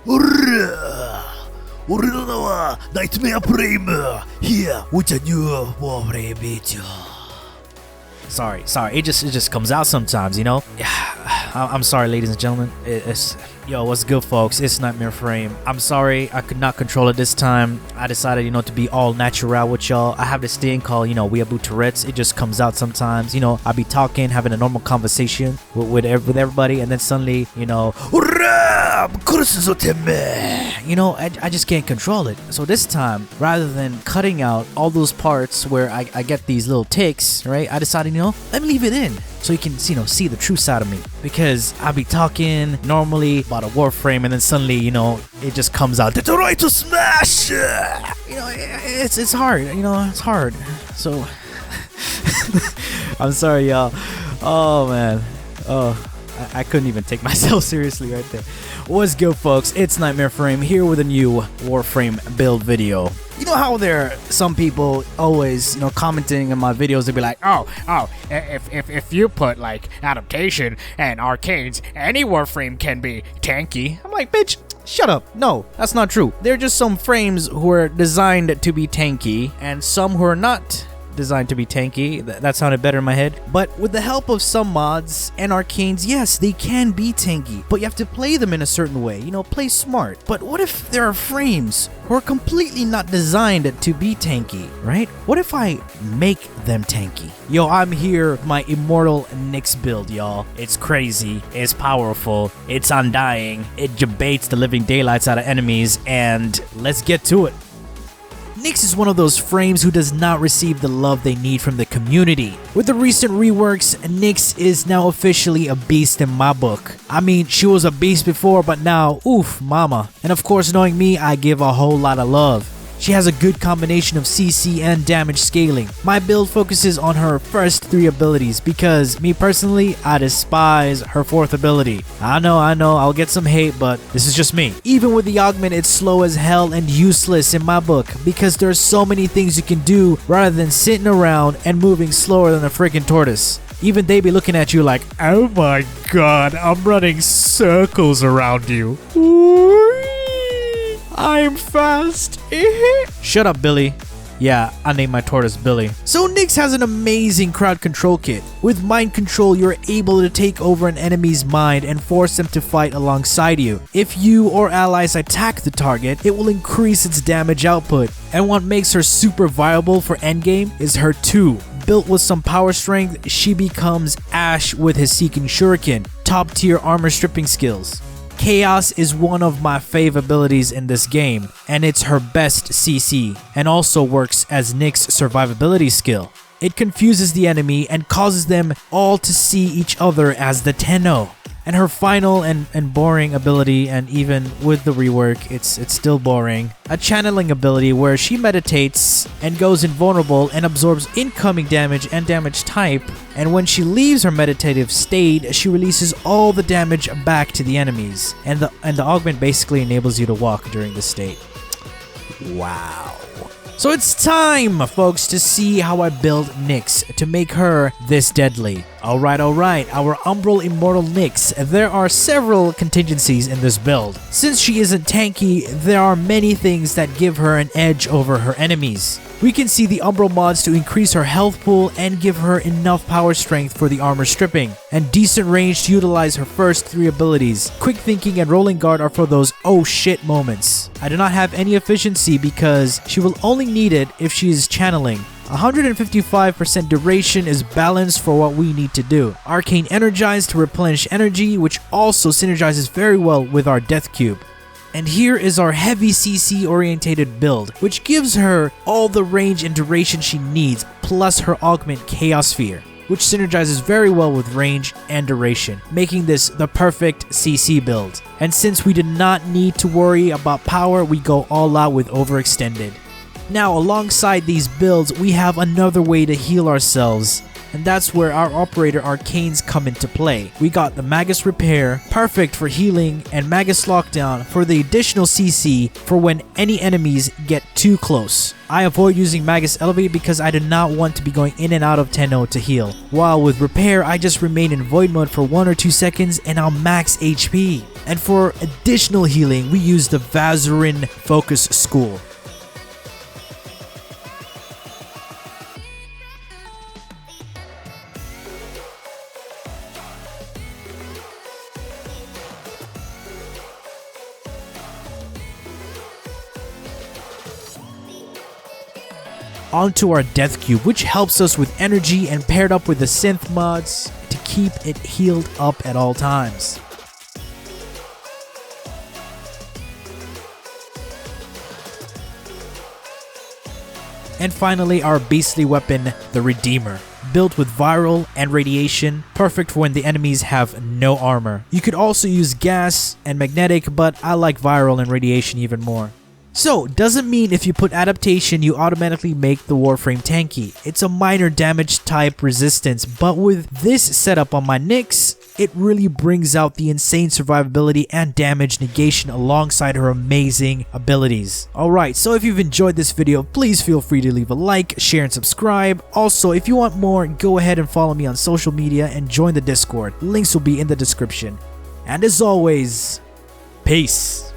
俺の名はNightmareFrame here with a new Warframe video. Sorry, it just comes out sometimes, you know? I'm sorry, ladies and gentlemen. Yo, what's good, folks? It's NightmareFrame. I'm sorry, I could not control it this time. I decided, to be all natural with y'all. I have this thing called, Weeaboo Tourette's. It just comes out sometimes. I be talking, having a normal conversation with everybody, and then suddenly, I just can't control it. So this time, rather than cutting out all those parts where I get these little tics, right? I decided, let me leave it in so you can, see the true side of me. Because I be talking normally about a Warframe, and then suddenly, it just comes out. It's alright to smash! It's hard, it's hard. So, I'm sorry, y'all. Oh, man. Oh, I couldn't even take myself seriously right there. What's good, folks? It's NightmareFrame here with a new Warframe build video. You know how there are some people always, commenting on my videos, they'll be like, if you put like adaptation and arcanes, any Warframe can be tanky. I'm like, bitch, shut up. No, that's not true. There are just some frames who are designed to be tanky and some who are not designed to be tanky. That sounded better in my head. But with the help of some mods and arcanes, yes, they can be tanky, but you have to play them in a certain way, play smart. But what if there are frames who are completely not designed to be tanky, right? What if I make them tanky? Yo, I'm here with my Immortal Nyx build, y'all. It's crazy, it's powerful, it's undying, it debates the living daylights out of enemies, and let's get to it. Nyx is one of those frames who does not receive the love they need from the community. With the recent reworks, Nyx is now officially a beast in my book. I mean, she was a beast before, but now, oof, mama. And of course, knowing me, I give a whole lot of love. She has a good combination of CC and damage scaling. My build focuses on her first 3 abilities because, me personally, I despise her 4th ability. I know, I'll get some hate, but this is just me. Even with the augment, it's slow as hell and useless in my book because there's so many things you can do rather than sitting around and moving slower than a freaking tortoise. Even they be looking at you like, oh my god, I'm running circles around you. I'm fast. Shut up, Billy. Yeah, I named my tortoise Billy. So Nyx has an amazing crowd control kit. With mind control, you're able to take over an enemy's mind and force them to fight alongside you. If you or allies attack the target, it will increase its damage output. And what makes her super viable for endgame is her 2. Built with some power strength, she becomes Ash with his Seeking Shuriken, top tier armor stripping skills. Chaos is one of my fave abilities in this game, and it's her best CC, and also works as Nyx's survivability skill. It confuses the enemy and causes them all to see each other as the Tenno. And her final and boring ability, and even with the rework, it's still boring. A channeling ability where she meditates and goes invulnerable and absorbs incoming damage and damage type. And when she leaves her meditative state, she releases all the damage back to the enemies. And the augment basically enables you to walk during this state. Wow. So it's time, folks, to see how I build Nyx to make her this deadly. Alright, our Umbral Immortal Nyx. There are several contingencies in this build. Since she isn't tanky, there are many things that give her an edge over her enemies. We can see the Umbral mods to increase her health pool and give her enough power strength for the armor stripping, and decent range to utilize her first 3 abilities. Quick thinking and rolling guard are for those oh shit moments. I do not have any efficiency because she will only need it if she is channeling. 155% duration is balanced for what we need to do. Arcane Energize to replenish energy, which also synergizes very well with our Death Cube. And here is our heavy CC orientated build, which gives her all the range and duration she needs, plus her augment Chaos Sphere, which synergizes very well with range and duration, making this the perfect CC build. And since we did not need to worry about power, we go all out with Overextended. Now, alongside these builds, we have another way to heal ourselves, and that's where our operator arcanes come into play. We got the Magus Repair, perfect for healing, and Magus Lockdown for the additional CC for when any enemies get too close. I avoid using Magus Elevate because I do not want to be going in and out of Tenno to heal. While with Repair, I just remain in Void mode for 1 or 2 seconds and I'll max HP. And for additional healing, we use the Vazarin Focus School. Onto our Death Cube, which helps us with energy and paired up with the synth mods to keep it healed up at all times. And finally, our beastly weapon, the Redeemer. Built with viral and radiation, perfect for when the enemies have no armor. You could also use gas and magnetic, but I like viral and radiation even more. So, doesn't mean if you put adaptation you automatically make the Warframe tanky. It's a minor damage type resistance, but with this setup on my Nyx, it really brings out the insane survivability and damage negation alongside her amazing abilities. Alright, so if you've enjoyed this video, please feel free to leave a like, share, and subscribe. Also, if you want more, go ahead and follow me on social media and join the Discord. Links will be in the description. And as always, peace.